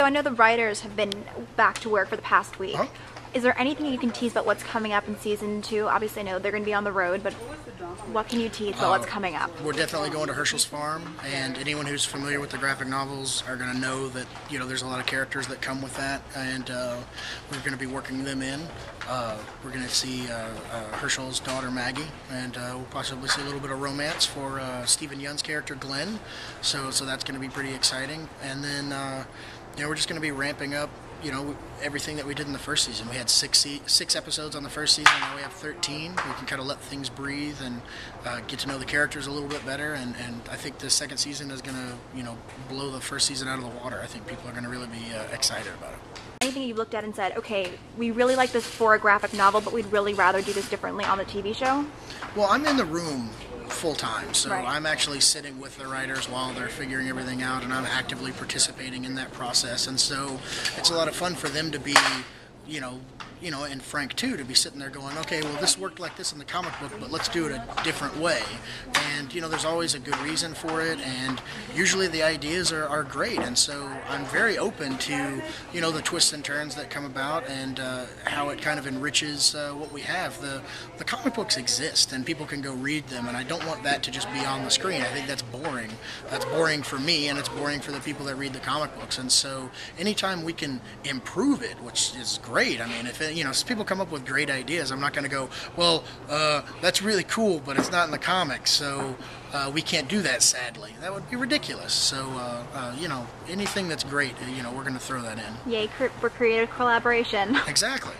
So I know the writers have been back to work for the past week. Uh-huh. Is there anything you can tease about what's coming up in season 2? Obviously, I know they're going to be on the road, but what can you tease about what's coming up? We're definitely going to Herschel's farm, and anyone who's familiar with the graphic novels are going to know that there's a lot of characters that come with that, and we're going to be working them in. We're going to see Herschel's daughter Maggie, and we'll possibly see a little bit of romance for Stephen Yeun's character Glenn. So that's going to be pretty exciting, and then we're just going to be ramping up. Everything that we did in the first season. We had six episodes on the first season, now we have 13. We can kind of let things breathe and get to know the characters a little bit better, and I think the second season is going to, blow the first season out of the water. I think people are going to really be excited about it. Anything you've looked at and said, okay, we really like this for a graphic novel, but we'd really rather do this differently on the TV show? Well, I'm in the room full time, so right. I'm actually sitting with the writers while they're figuring everything out, and I'm actively participating in that process, and so it's a lot of fun for them to be, and Frank too, to be sitting there going, okay, well, this worked like this in the comic book, but let's do it a different way. And there's always a good reason for it, and usually the ideas are great, and so I'm very open to the twists and turns that come about, and how it kind of enriches what we have. The comic books exist, and people can go read them, and I don't want that to just be on the screen. I think that's boring. That's boring for me, and it's boring for the people that read the comic books. And so anytime we can improve it, which is great. I mean, if people come up with great ideas, I'm not going to go, well, that's really cool, but it's not in the comics, so we can't do that, sadly. That would be ridiculous. So, anything that's great, we're going to throw that in. Yay for creative collaboration. Exactly.